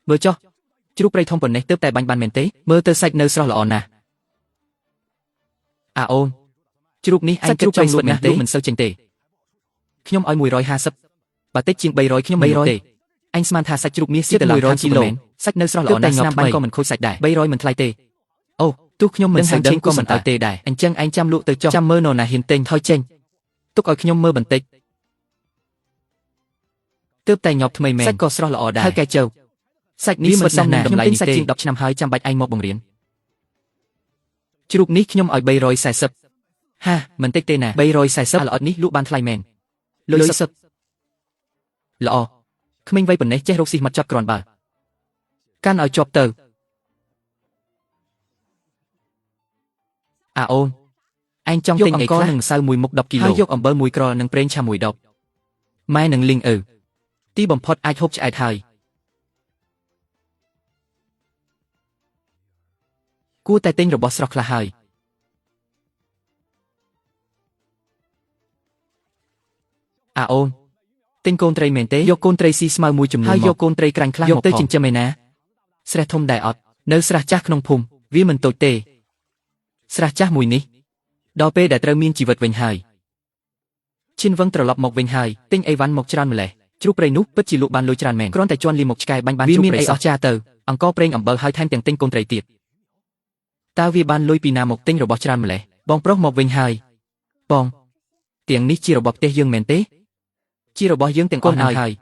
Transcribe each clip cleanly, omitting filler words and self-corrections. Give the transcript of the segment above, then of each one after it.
មើលចុះជ្រូកព្រៃធំប៉ុណ្ណេះទើបតែបាញ់បានមែនទេមើលទៅសាច់នៅស្រស់ល្អណាស់អូនជ្រូកនេះឯងគិតចង់លក់ណាស់ទេមិនសូវចេញទេខ្ញុំឲ្យ150បើតិចជាង300ខ្ញុំមិនលក់ទេអញស្មានថាសាច់ជ្រូកមាសជា100គីឡូសាច់នៅស្រស់ល្អណាស់ស្នាមបាញ់ក៏មិនខូចសាច់ដែរ300មិនថ្លៃទេអូទោះខ្ញុំមិនសូវដឹងក៏មិនឲ្យទេដែរអញ្ចឹងឯងចាំលក់ទៅចុះចាំមើលនរណាហ៊ានទិញថយចេញទុកឲ្យខ្ញុំមើលបន្តិចទើបតែញាប់ថ្មីមែនសាច់ក៏ស្រស់ល្អដែរហើយកែជើសាច់នេះមិនសមនឹងតម្លៃនេះទេជាង10ឆ្នាំហើយចាំបាច់ឯងមកបង្រៀនជ្រូកនេះខ្ញុំឲ្យ340ហាមិនតិចទេណា340ល្អិតនេះលក់បានថ្លៃមែនលុយសុទ្ធល្អក្មេងវ័យប៉ុណ្ណេះចេះរកស៊ីមកចាប់គ្រាន់បើកាន់ឲ្យជាប់ទៅអូនឯងចង់ទិញអីខ្លះនឹងម្សៅមួយមុខ10គីឡូហើយយកអំបិលមួយក្រនិងប្រេងឆាមួយដបម៉ែនឹងលីងទីបំផុតអាចហូបឆ្អែតហើយគួរតែទិញរបស់ស្រស់ខ្លះហើយអូនទិញកូនត្រីមែនទេយកកូនត្រីស៊ីស្មៅមួយចំនួនហើយយកកូនត្រីក្រាញ់ខ្លះយកទៅចិញ្ចឹមឯណាស្រះធំដែរអត់នៅស្រះចាស់ក្នុងភូមិវាមិនតូចទេស្រះចាស់មួយនេះដល់ពេលដែលត្រូវមានជីវិតវិញហើយឈិនវឹងត្រឡប់មកវិញហើយទិញអីវ៉ាន់មកច្រើនម្លេះជ្រូកព្រៃនោះពិតជាលក់បានលុយច្រើនមែនគ្រាន់តែជន់លីមកឆ្កែបាញ់បានជ្រូកព្រៃអស់ចាទៅអង្គប្រេងអំបិលហើយថែមទាំងទិញកូនត្រីទៀតតើវាបានលុយពីណាមកទិញរបស់ច្រើនម្លេះបងប្រុសមកវិញហើយបងទាំងនេះជារបស់ផ្ទះយើងមែនទេជារបស់យើងទាំងអស់ហើយ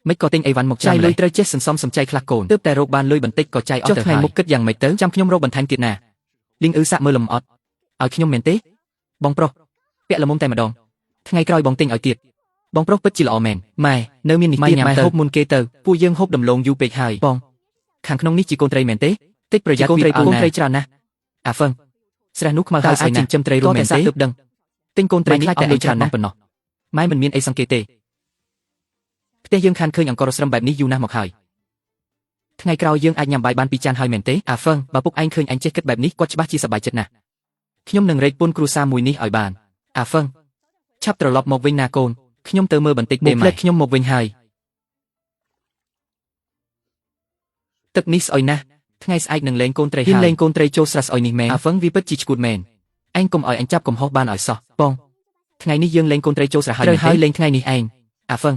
មិនក៏ទិញអីវ៉ាន់មកចាយលុយត្រូវចេះសន្សំសំចៃខ្លះកូនទើបតែរកបានលុយបន្តិចក៏ចាយអស់ទៅហើយមុខគិតយ៉ាងម៉េចទៅចាំខ្ញុំរកបន្ថែមទៀតណាលីងសាក់មើលលំអត់ឲ្យខ្ញុំមែនទេបងប្រុសពាក់ល្មមតែម្ដងថ្ងៃក្រោយបងទិញឲ្យទៀតបងប្រុសពិតជាល្អមែនម៉ែនៅមាននេះទៀតម៉ែហូបមុនគេទៅពួកយើងហូបដំឡូងយូរពេកហើយបងខាងក្នុងនេះជាកូនត្រីមែនទេតិចប្រយ័ត្នកូនត្រីច្រើនណាស់ហ្វឹងស្រះនោះខ្មៅហើយស្អីណាចិញ្ចឹមត្រីរួមមែនទេទើបដឹងទិញកូនត្រីនេះតែអីច្រើនណាស់ប៉ុណ្ណោះម៉ែមិនមានអីសង្កេតទេផ្ទះយើងខានឃើញអង្គរស្រឹមបែបនេះយូរណាស់មកហើយថ្ងៃក្រោយយើងអាចញ៉ាំបាយបាន2ចានហើយមែនទេហ្វឹងបើពុកឯងឃើញអញចេះគិតបែបនេះគាត់ច្បាស់ជាសប្បាយចិត្តណាស់ខ្ញុំនឹងរែកពន្ធគ្រួសារមួយនេះឲ្យបានហ្វឹងឆាប់ត្រឡប់មកវិញណាកូនខ្ញុំទៅមើលបន្តិចទេម៉ែខ្ញុំមកវិញហើយទឹកនេះស្អុយណាស់ថ្ងៃស្អែកនឹងលេងកូនត្រីហើយលេងកូនត្រីចូលស្រះស្អុយនេះមែនហ្វឹងវាពិតជាឈួតមែនឯងកុំឲ្យអញចាប់កំហុសបានឲ្យសោះបងថ្ងៃនេះយើងលេងកូនត្រីចូលស្រះហើយត្រូវហើយលេងថ្ងៃនេះឯងហ្វឹង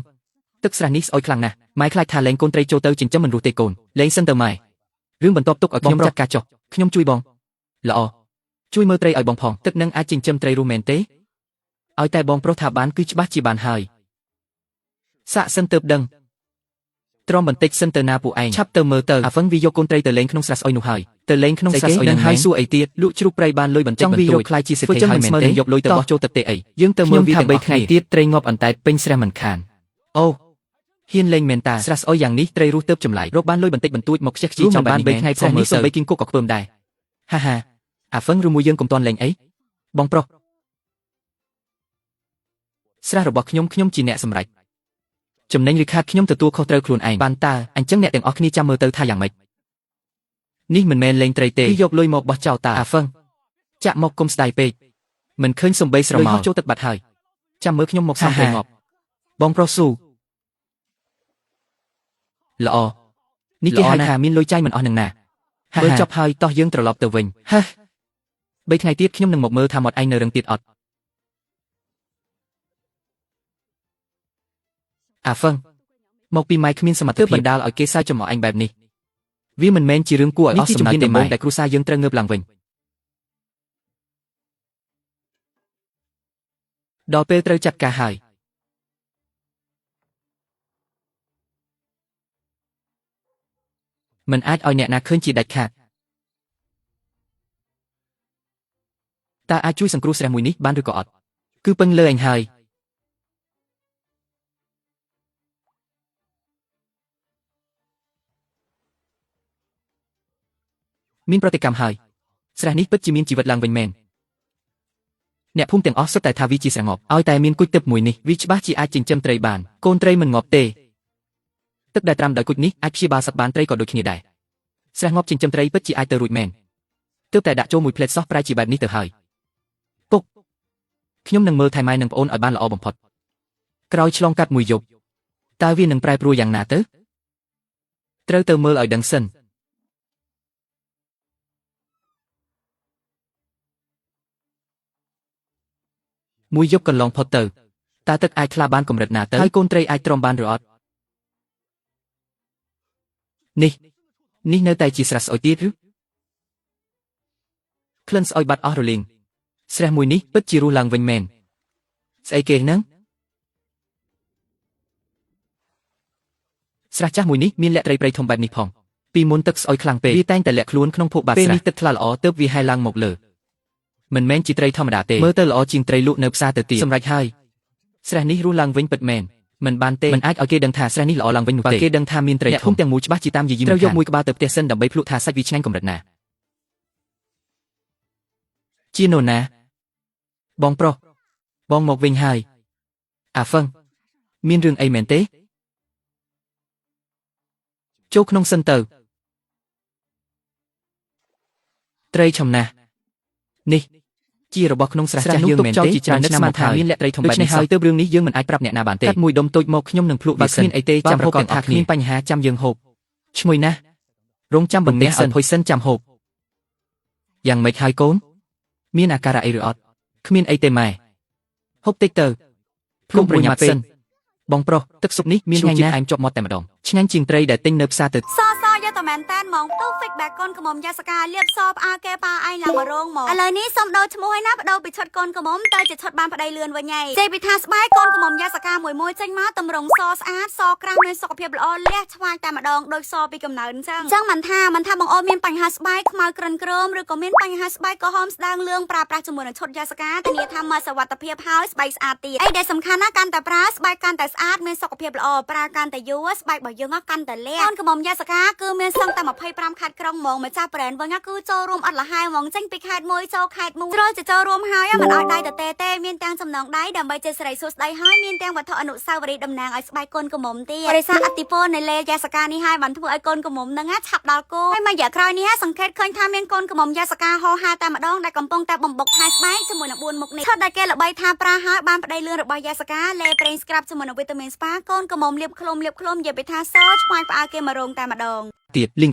ទឹកស្រះនេះស្អុយខ្លាំងណាស់ម៉ែខ្លាចថាលេងកូនត្រីចូលទៅចិញ្ចឹមមិនរស់ទេកូនលេងសិនទៅម៉ែរឿងបន្ទាប់ទុកឲ្យខ្ញុំចាត់ការចុះខ្ញុំជួយបងល្អជួយមើលត្រីឲ្យបងផងទឹកនឹងអាចចិញ្ចឹមត្រីរស់មែនទេឲ្យតែបងប្រុសថាបានគឺច្បាស់ជាបានហើយសាក់សិនទៅដឹងទ្រាំបន្តិចសិនទៅណាពួកឯងឆាប់ទៅមើលទៅហ្វឹងវាយកកូនត្រីទៅលេងក្នុងស្រះស្អុយនោះហើយទៅលេងក្នុងស្រះស្អុយនឹងហើយសួរអីទៀតលក់ជ្រូកព្រៃបានលុយបន្តិចបន្តួចខ្លាចជាសេដ្ឋីហើយមែនទេយកលុយទៅបោះចូលទឹកទេអីយើងទៅមើលវាទាំង3ថ្ងៃទៀតត្រីងាប់អន្តែតពេញស្រះមិនខានអូហ៊ានលេងមែនតាស្រះស្អុយយ៉ាងនេះត្រីរស់ទៅចម្លែករកបានលុយបន្តិចបន្តួចមកខ្ជិះខ្ជីចំបាន3ថ្ងៃផងមើលទៅបីគីងគោកក៏ខ្ពើមដែរហាហ្វឹងឬមួយយើងកុំតន់លេងអីបងប្រុសស្រះរបស់ខ្ញុំជាអ្នកសម្រេចចំណេញឬខាតខ្ញុំទទួលខុសត្រូវខ្លួនឯងបានតើអញ្ចឹងអ្នកទាំងអស់គ្នាចាំមើលទៅថាយ៉ាងម៉េចនេះមិនមែនលេងត្រីទេគឺយកលុយមកបោះចោលតាហ្វឹងចាក់មកគុំស្ដាយពេកមិនឃើញសំបីស្រមោលចូលទឹកបាត់ហើយចាំមើលខ្ញុំមកសំត្រីងាប់បងប្រុសស៊ូល្អនេះគេហៅថាមានលុយចាយមិនអស់នឹងណាមើលចប់ហើយតោះយើងត្រឡប់ទៅវិញ3ថ្ងៃទៀតខ្ញុំនឹងមកមើលថាមាត់ឯងនៅរឹងទៀតអត់ហ្វឹងមកពីម៉ែគ្មានសមត្ថភាពបណ្ដាលឲ្យគេសើចចំអកអញបែបនេះវាមិនមែនជារឿងគួរឲ្យអស់សំណើចទេម៉ែដែលគ្រួសារយើងត្រូវងើបឡើងវិញដល់ពេលត្រូវចាត់ការហើយមិនអាចឲ្យអ្នកណាឃើញជាដាច់ខាតតើអាចជួយសង្គ្រោះស្រះមួយនេះបានឬក៏អត់គឺពឹងលើអញហើយមានប្រតិកម្មហើយស្រះនេះពិតជាមានជីវិតឡើងវិញមែនអ្នកភូមិទាំងអស់សុទ្ធតែថាវាជាស្រះងាប់ឲ្យតែមានគុជទឹកមួយនេះវាច្បាស់ជាអាចចិញ្ចឹមត្រីបានកូនត្រីមិនងាប់ទេទឹកដែលត្រាំដោយគុជនេះអាចព្យាបាលសត្វបានត្រីក៏ដូចគ្នាដែរស្រះងាប់ចិញ្ចឹមត្រីពិតជាអាចទៅរួចមែនទើបតែដាក់ចូលមួយផ្លេតសោះប្រែជាបែបនេះទៅហើយពុកខ្ញុំនឹងមើលថែម៉ែនិងប្អូនឲ្យបានល្អបំផុតក្រោយឆ្លងកាត់មួយយប់តើវានឹងប្រែប្រួលយ៉ាងណាទៅ ត្រូវទៅមើលឲ្យដឹងសិនមួយយប់កន្លងផុតទៅតើទឹកអាចថ្លាបានកម្រិតណាទៅហើយកូនត្រីអាចទ្រាំបានឬអត់នេះនៅតែជាស្រះស្អុយទៀតឬក្លិនស្អុយបាត់អស់រលីងស្រះមួយនេះពិតជារស់ឡើងវិញមែនស្អីគេហ្នឹងស្រះចាស់មួយនេះមានលក្ខត្រីព្រៃធំបែបនេះផងពីមុនទឹកស្អុយខ្លាំងពេកវាតែងតែលាក់ខ្លួនក្នុងភក់បាតស្រះពេលនេះទឹកថ្លាល្អទើបវាហែលឡើងមកលើមិនមែនជាត្រីធម្មតាទេមើលទៅល្អជាងត្រីលក់នៅផ្សារទៅទៀតសម្រាប់ហើយស្រះនេះរស់ឡើងវិញពិតមែនមិនបានទេមិនអាចឲ្យគេដឹងថាស្រះនេះល្អឡើងវិញនោះទេបើគេដឹងថាមានត្រីធំទាំងមូលច្បាស់ជាតាមយាយីត្រូវយកមួយក្បាលទៅផ្ទះសិនដើម្បីភ្លក់ថាសាច់វាឆ្ងាញ់កម្រិតណាជានរណាបងប្រុសបងមកវិញហើយអាហ្វឹងមានរឿងអីមែនទេចូលក្នុងសិនទៅត្រីឆំណាស់នេះជារបស់ក្នុងស្រះចាស់យើងមែនទេជាច្រើនឆ្នាំមកថាមានលក្ខត្រីធំបែបនេះហើយទើបរឿងនេះយើងមិនអាចប្រាប់អ្នកណាបានទេកាត់មួយដុំតូចមកខ្ញុំនឹងភ្លក់វាសិនអីទេចាំប្រកបថាគ្មានបញ្ហាចាំយើងហូបឈ្ងុយណាស់រងចាំបន្ទះសិនហុយសិនចាំហូបយ៉ាងម៉េចហើយកូនមានអាការៈអីឬអត់គ្មានអីទេម៉ែហូបតិចទៅភ្លុំប្រញាប់សិនបងប្រុសទឹកស៊ុបនេះមានញ៉ាំណាស់អែមជាប់មាត់តែម្ដងឆ្ងាញ់ជាងត្រីដែលទិញនៅផ្សារទៅយកតែមែនតែនហ្មងទៅ fix back កូនកំមុំយ៉ាសកាលៀបសបអាកែប៉ាឯងឡើងមករងហ្មងឥឡូវនេះសុំដូរឈ្មោះឲ្យណាបដូរពីឈុតកូនកំមុំទៅជាឈុតបានប្តីលឿនវិញហើយចេះពីថាស្បែកកូនកំមុំយ៉ាសកាមួយចេញមកតម្រង់សស្អាតសក្រាស់មានសុខភាពល្អលះឆ្វាញតែម្ដងដូចសពីកំណើតអញ្ចឹងមិនថាបងអូនមានបញ្ហាស្បែកខ្មៅក្រិនក្រមឬក៏មានបញ្ហាស្បែកក្រហមស្ដាងលឿងប្រើប្រាស់ជាមួយនឹងឈុតយ៉ាសកាធានាថាមើលសុវត្ថិភាពហើយស្បែកស្អាតទៀតអីដែលសំខាន់ណាស់កាន់តែប្រើស្បែកកាន់តែស្អាតមានសុខភាពល្អប្រើកាន់តែយូរស្បែករបស់យើងកាន់តែលះកូនកំមុំយ៉ាសកាគឺមានសឹងតែ25ខេត្តក្រុងហ្មងម្ចាស់ brand វិញគឺចូលរួមអត់លះហើយហ្មងចេញពីខេត្តមួយចូលខេត្តមួយត្រូវចូលរួមហើយមិនឲ្យដៃទៅទេមានទាំងចំណងដៃដើម្បីជាសិរីសួស្ដីហើយមានទាំងវត្ថុអនុស្សាវរីយ៍តំណាងឲ្យស្បែកកូនកំមុំទៀតបរិស័ទអតិពលនៃលេយ៉ាសកានេះហើយបានធ្វើឲ្យកូនកំមុំនឹងឆាប់ដល់គោហើយមួយរយៈក្រោយនេះសង្កេតឃើញថាមានកូនកំមុំយ៉ាសកាហោហាតែម្ដងដែលកំពុងតែបំបុកថែស្បែកជាមួយនឹង4មុខនេះឈុតដែលគេល្បីថាប្រាហើយបានប្តីលឿនរបស់យ៉ាសកាលេប្រេងស្ក្រាប់ជាមួយនឹងវីតាមីនស្ប៉ាកូនកំមុំលាបឃ្លុំនិយាយពីថាសឆ្វាញ់ផ្អើគេមករងតែម្ដងទៀតលីង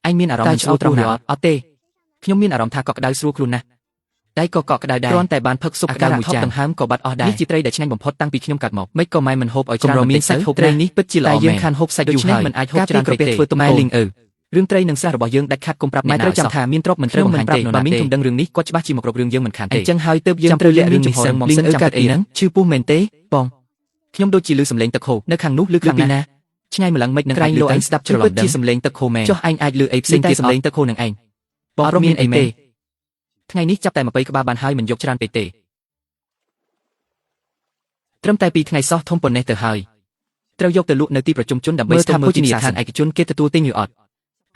អញមានអារម្មណ៍ឆ្អោតត្រង់ណាអត់ទេខ្ញុំមានអារម្មណ៍ថាកក់ក្ដៅស្រួលខ្លួនណាស់ដៃក៏កក់ក្ដៅដែរគ្រាន់តែបានផឹកស៊ុបក្ដៅមួយចានដង្ហើមក៏បាត់អស់ដែរនេះជាត្រីដែលឆ្ងាញ់បំផុតតាំងពីខ្ញុំកាត់មកមិនក៏ម៉ែមិនហូបឲ្យច្រើនមានសាច់ហូបត្រីនេះពិតជាល្អមែនតែយើងខានហូបសាច់យូរហើយមិនអាចហូបច្រើនពេកទេធ្វើទំម៉ែលីងរឿងត្រីនឹងស្រះរបស់យើងដាច់ខាតកុំប្រាប់អ្នកណាត្រូវចាំថាមានទ្រព្យមិនត្រូវបង្ហាញទេបើមីងខ្ញុំដឹងរឿងនេះគាត់ច្បាស់ជាមកគ្រប់រឿងយើងមិនខានទេអញ្ចឹងហើយទើបយើងត្រូវលាក់រឿងនេះសិនមកសិនកាត់អីហ្នឹងឈឺពោះមែនទេបងខ្ញុំដូចជាឮសំឡេងទឹកហូរនៅខាងនោះឬខាងណាឆ្ងាយម្លឹងមិននឹងក្រែងលោកឯងស្ដាប់ច្រឡំដឹងជាសំឡេងទឹកហូរមែនចុះឯងអាចឮអីផ្សេងទៀតសំឡេងទឹកហូរនឹងឯងបងរំមានអីទេថ្ងៃនេះចាប់តែ20ក្បាលបានហើយមិនយកច្រើនពេកទេត្រឹមតែ2ថ្ងៃសោះធំប៉ុណ្ណេះទៅហើយត្រូវយកទៅលក់នៅទីប្រជុំជនដើម្បីស្ទើរមើលទីផ្សារឯកជនគេទទួលទិញឬអត់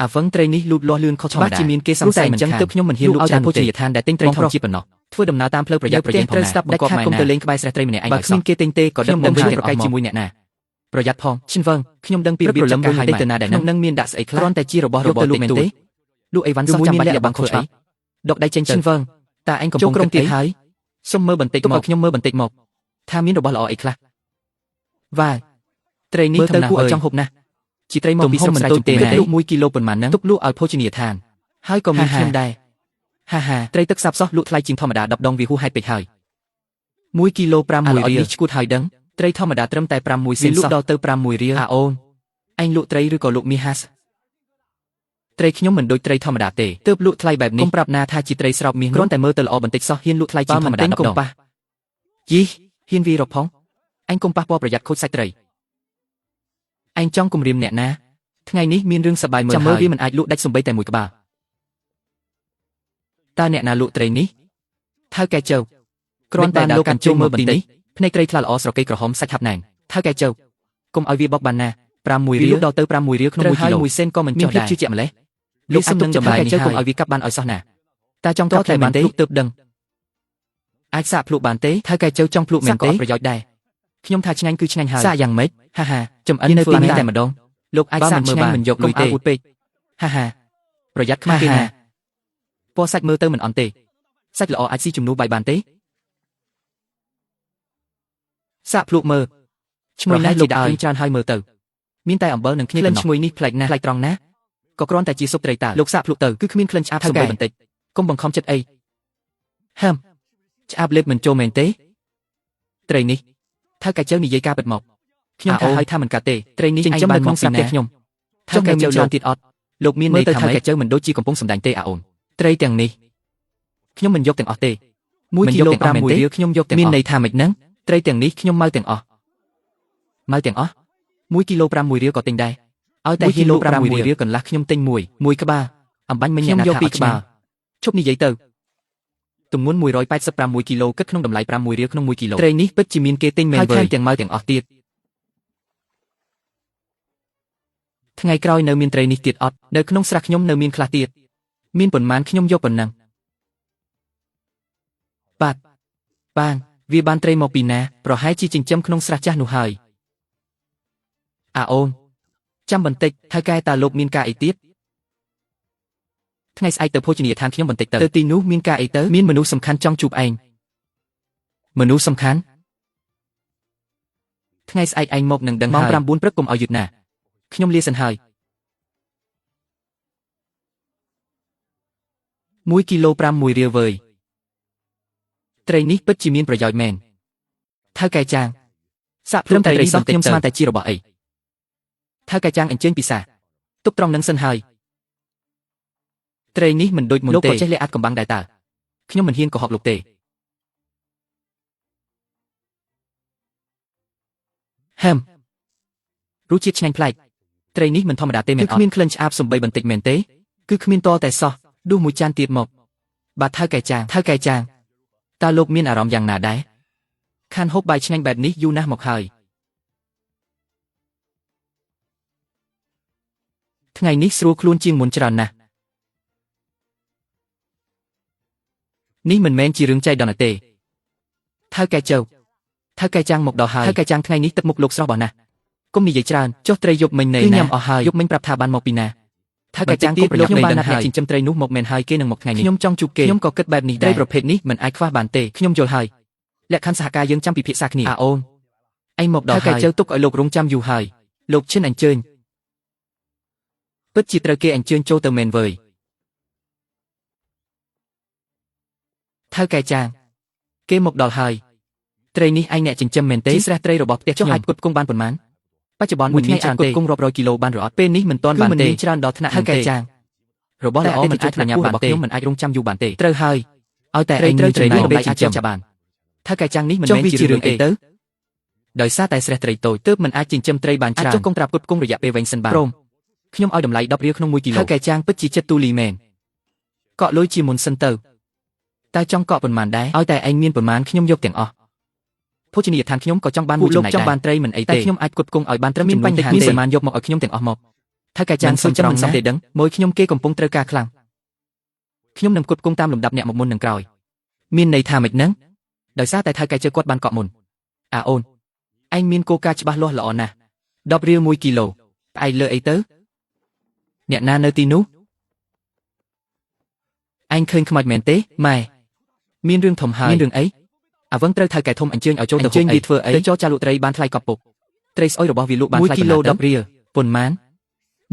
អាវឹងត្រីនេះលូតលាស់លឿនខុសធម្មតាជាមានគេសង្ស័យមិនចឹងទើបខ្ញុំមិនហ៊ានលក់ច្រើនភោជនីយដ្ឋានដែលទិញត្រីធម្មជាតិប៉ុណ្ណោះធ្វើដំណើរតាមផ្លូវប្រយ័ត្នប្រយែងផងណាដែលខាតគុំទៅលេងក្បែរស្រះត្រីម្នាក់ឯងបើគ្មានគេទិញទេក៏ដឹកមកជួយប្រកែកជាមួយអ្នកណាប្រយ័ត្នផងឈិនវឹងខ្ញុំដឹងពីរបៀបចាត់ការហើយទៅណាដែលនឹងមានដាក់ស្អីខ្លះគ្រាន់តែជារបស់របរតិចតួចលក់អីវ៉ាន់សោះចាំបាច់លាក់បាំងខុសអីដកដៃចេញឈិនវឹងតើឯងកំពុងក្រុមទៀតហើយសុំមើលបន្តិចមកខ្ញុំមើលបន្តិចមកថាមានរបស់ល្អអីខ្លះវ៉ាត្រីនេះទៅគួរឲ្យចង់ហូបណាស់ជាត្រីមកពីស្រុកមិនតូចទេលក់1គីឡូប៉ុន្មានហ្នឹងទុកលក់ឲ្យភោជនីយដ្ឋានហើយក៏មានខ្ញុំដែរហាត្រីទឹកសាបសោះលក់ថ្លៃជាងធម្មតា10ដងវាហួសហេតុពេកហើយ1គីឡូ500រៀលនេះឈួតហើយដឹងត្រីធម្មតាត្រឹមតែ6សេនលក់ដល់ទៅ6រៀលអូនឯងលក់ត្រីឬក៏លក់មីហាសត្រីខ្ញុំមិនដូចត្រីធម្មតាទេទើបលក់ថ្លៃបែបនេះកុំប្រាប់ណាថាជាត្រីស្រោបមាសគ្រាន់តែមើលទៅល្អបន្តិចសោះហ៊ានលក់ថ្លៃជាងធម្មតា10ដងយីហ៊ានវារកផងអញកុំប៉ះពាល់ប្រយ័ត្នខូចសាច់ត្រីឯងចង់គំរាមអ្នកណាថ្ងៃនេះមានរឿងសប្បាយមើលហើយចាំមើលវាមិនអាចលក់ដាច់សំបីតែមួយក្បាលតើអ្នកណាលក់ត្រីនេះថៅកែជើគ្រាន់តែលោកកាន់ជុំមើលបន្តិចភ្នែកត្រីថ្លាល្អស្រកីក្រហមសាច់ហាប់ណែនថៅកែជើកុំឲ្យវាបោកបានណា6រៀលដល់ទៅ6រៀលក្នុង1គីឡូ1សេនក៏មិនចុះដែរមានភាពជឿជាក់ម្លេះលោកសំនឹងចម្លើយនេះហើយកុំឲ្យវាកាប់បានឲ្យសោះណាតើចង់តតែបានភ្លុកទើបដឹងអាចសាកភ្លុកបានទេថៅកែជើចង់ភ្លុកមែនក៏អត់ប្រយោជន៍ដែរខ្ញុំថាឆ្ងាញ់គឺឆ្ងាញ់ហើយសាកយ៉ាងម៉េចហាចំអិនធ្វើតែម្ដងលោកអាចសាកមើលបានមិនយកលុយទេពេកហាប្រយ័ត្នខ្មាស់គេណាពណ៌សាច់មើលទៅមិនអន់ទេសាច់ល្អអាចស៊ីជំនួសបាយបានទេសាកភ្លុកមើលឈ្មោះនេះលោកដាក់ច្រើនហើយមើលទៅ មានតែអំបិលនិងគ្នាក្លិនឈ្ងុយនេះប្លែកណាស់ប្លែកត្រង់ណាក៏គ្រាន់តែជាស៊ុបត្រីតើលោកសាកភ្លក់ទៅគឺគ្មានក្លិនឆ្អាបសំបីបន្តិចកុំបង្ខំចិត្តអីហើមឆ្អាបលេបមិនចូលមែនទេត្រីនេះថៅកែជើនិយាយការពិតមកខ្ញុំថាឲ្យថាមិនកាត់ទេត្រីនេះចិញ្ចឹមនៅក្នុងស្រាប់ទេខ្ញុំថៅកែជើច្រើនទៀតអត់លោកមានន័យថាថៅកែជើមិនដូចជាកំពុងសម្ដែងទេអូនត្រីទាំងនេះខ្ញុំមិនយកទាំងអស់ទេ1គីឡូ5មួយរៀលខ្ញុំយកទាំងអស់មានន័យថាម៉េចហ្នឹងត្រីទាំងនេះខ្ញុំមកទាំងអស់មកទាំងអស់1គីឡូ5មួយរៀលក៏ទិញដែរឲ្យតែគីឡូ5មួយរៀលកន្លះខ្ញុំទិញមួយក្បាលអំបញ្ញមិញខ្ញុំយក2ក្បាលឈប់និយាយទៅទម្ងន់186គីឡូគិតក្នុងតម្លៃ6រៀលក្នុង1គីឡូត្រីនេះពិតជាមានគេទិញមែនវើយទាំងមកទាំងអស់ទៀតថ្ងៃក្រោយនៅមានត្រីនេះទៀតអត់នៅក្នុងស្រះខ្ញុំនៅមានខ្លះទៀតមានប៉ុន្មានខ្ញុំយកប៉ុណ្ណឹងបាងវាបានត្រីមកពីណាប្រហែលជាចិញ្ចឹមក្នុងស្រះចាស់នោះហើយអូនចាំបន្តិចថៅកែតាលោកមានការអីទៀតថ្ងៃស្អែកទៅភោជនីយដ្ឋានខ្ញុំបន្តិចទៅទីនោះមានការអីទៅមានមនុស្សសំខាន់ចង់ជួបឯងមនុស្សសំខាន់ថ្ងៃស្អែកឯងមកនឹងដឹងហើយម៉ោង9ព្រឹកកុំឲ្យយឺតណាខ្ញុំលាសិនហើយ1គីឡូ5មួយរៀលវើយត្រីនេះពិតជាមានប្រយោជន៍មែនថៅកែចាងសាក់ព្រមត្រីនេះខ្ញុំស្មានតែជារបស់អីថៅកែចាងអញ្ជើញពិសាទុកត្រង់នឹងសិនហើយត្រីនេះមិនដូចមុនទេលោកក៏ចេះលេអាត់កំបាំងដែរតើខ្ញុំមិនហ៊ានកុហកលោកទេហឹមរសជាតិឆ្ងាញ់ប្លែកត្រីនេះមិនធម្មតាទេមែនអត់គឺគ្មានក្លិនឆ្អាបសំបីបន្តិចមែនទេគឺគ្មានតតែសោះដួសមួយចានទៀតមកបាទថៅកែចាងតើលោកមានអារម្មណ៍យ៉ាងណាដែរខានហូបបាយឆ្ងាញ់បែបនេះយូរណាស់មកហើយថ្ងៃនេះស្រួលខ្លួនជាងមុនច្រើនណាស់នេះមិនមែនជារឿងចៃដន្យទេថៅកែជើថៅកែចាងមកដល់ហើយថៅកែចាងថ្ងៃនេះទឹកមុខលោកស្រស់បោះណាស់កុំនិយាយច្រើនចុះត្រីយប់មិញណែគឺញ៉ាំអស់ហើយយប់មិញប្រាប់ថាបានមកពីណាថៅកែចាងគុំប្រយោគខ្ញុំបានណាស់ចិញ្ចឹមត្រីនោះមកមែនហើយគេនឹងមកថ្ងៃនេះខ្ញុំចង់ជួបគេខ្ញុំក៏គិតបែបនេះដែរត្រីប្រភេទនេះមិនអាចខ្វះបានទេខ្ញុំយល់ហើយលក្ខខណ្ឌសហការយើងចាំពិភាក្សាគ្នាអូនឯងមកដល់ហើយថៅកែជើទុកឲ្យលោករងចាំយូរហើយលោកឈិនអញ្ជើញពិតជាត្រូវគេអញ្ជើញចូលទៅមែនវើយថៅកែចាងគេមកដល់ហើយត្រីនេះឯងអ្នកចិញ្ចឹមមែនទេស្រះត្រីរបស់ផ្ទះខ្ញុំអាចផ្គត់ផ្គង់បានប៉ុន្មានបច្ចុប្បន្នមួយថ្ងៃអាចផ្គត់ផ្គង់រាប់រយគីឡូបានឬអត់ពេលនេះមិនទាន់បានទេច្រើនដល់ថ្នាក់ថៅកែចាងរបស់ល្អមិនអាចប្រញាប់បានទេខ្ញុំមិនអាចរងចាំយូរបានទេត្រូវហើយឲ្យតែឯងត្រូវត្រីនេះដើម្បីចិញ្ចឹមបានថៅកែចាងនេះមិនមែនជារឿងអីទៅដោយសារតែស្រះត្រីតូចទើបមិនអាចចិញ្ចឹមត្រីបានច្រើនអាចចុះកងត្រាផ្គត់ផ្គង់រយៈពេលវែងសិនបានព្រមខ្ញុំឲ្យតម្លៃ10រៀលក្នុង1គីឡូថៅកែចាងពិតជាចិត្តទូលីមែនកក់លុយជាមុនសិនទៅតែចង់កក់ប៉ុន្មានដែរឲ្យតែឯងមានប៉ុន្មានខ្ញុំយកទាំងអស់ភោជនីយដ្ឋានខ្ញុំក៏ចង់បានមួយចំណែកដែរចង់បានត្រីមិនអីទេតែខ្ញុំអាចផ្គត់ផ្គង់ឲ្យបានត្រឹមចំនួនតិចមានប្រមាណយកមកឲ្យខ្ញុំទាំងអស់មកថៅកែចាងសួរចាំមិនសមទេដឹងមួយខ្ញុំគេកំពុងត្រូវការខ្លាំងខ្ញុំនឹងផ្គត់ផ្គង់តាមលំដាប់អ្នកមកមុននឹងក្រោយមានន័យថាម៉េចហ្នឹងដោយសារតែថៅកែជើគាត់បានកក់មុនអូនឯងមានគោលការណ៍ច្បាស់លាស់ល្អណាស់10រៀល1គីឡូផ្អែកលើអីទៅអ្នកណានៅទីនោះឯងឃើញខ្មោចមែនទេម៉ែមានរឿងធំហើយមានរឿងអីអ្វឹងត្រូវថៅកែធំអញ្ជើញឲ្យចូលទៅអញ្ជើញវាធ្វើអីទៅចោចាលក់ត្រីបានថ្លៃកប់ពុកត្រីស្អុយរបស់វាលក់បានថ្លៃ1គីឡូ10រៀលប៉ុន្មាន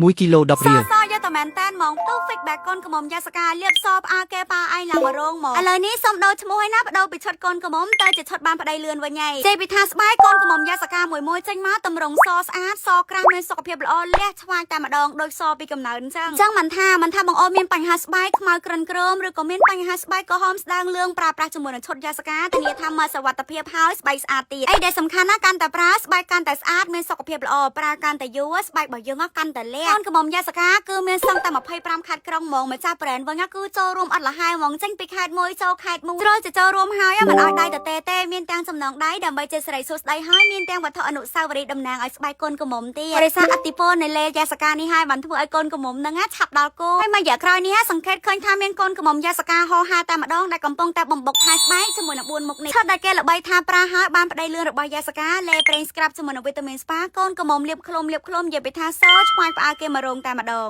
1គីឡូ10រៀលសយកតែមែនតែនហ្មងទូ feedback កូនកំមុំយ៉ាសកាលៀបសផ្អាកែប៉ាឯងឡើងមករងហ្មងឥឡូវនេះសុំដូរឈ្មោះឲ្យណាបដូរពីឈុតកូនកំមុំទៅជាឈុតបានប្តីលឿនវិញហើយចេះពីថាស្បែកកូនកំមុំយ៉ាសកាមួយចេញមកតម្រង់សស្អាតសក្រាស់មានសុខភាពល្អលះឆ្វាយតែម្ដងដូចសពីកំណើតអញ្ចឹងមិនថាបងអូនមានបញ្ហាស្បែកខ្មៅក្រិនក្រមឬក៏មានបញ្ហាស្បែកក្រហមស្ដាងលឿងប្រើប្រាស់ជាមួយនឹងឈុតយ៉ាសកាធានាថាមើលសុវត្ថិភាពហើយស្បែកស្អាតទៀតអីដែលសំខាន់ណាកាន់តែប្រើស្បែកកាន់តែស្អាតមានសុខភាពល្អប្រើកាន់តែយូរស្បែករបស់យើងកាន់តែលះកូនកំមុំយ៉ាសកាគឺមានសឹងតែ25ខេត្តក្រុងហ្មងម្ចាស់ brand វិញគឺចូលរួមអត់លះហើយហ្មងចេញពីខេត្តមួយចូលខេត្តមួយត្រូវចូលរួមហើយមិនអោយដៃទៅទេមានទាំងចំណងដៃដើម្បីជាសិរីសួស្ដីហើយមានទាំងវត្ថុអនុស្សាវរីយ៍តំណាងឲ្យស្បែកកូនកំមុំទៀតដោយសារអតិពលនៃលេយ៉ាសកានេះហើយបានធ្វើឲ្យកូនកំមុំនឹងឆាប់ដល់គោហើយមួយរយៈក្រោយនេះសង្កេតឃើញថាមានកូនកំមុំយ៉ាសកាហោហាតែម្ដងដែលកំពុងតែបំបុកថែស្បែកជាមួយនឹង4មុខនេះឈុតដែលគេល្បីថាប្រើហើយបានប្តីលឿនរបស់យ៉ាសកាលេប្រេងស្ក្រាប់ជាមួយនឹងវីតាមីនស្ប៉ាកូនកំមុំលាបឃ្លុំនិយាយពីថាសឆ្វាយផ្អើគេមករងតែម្ដង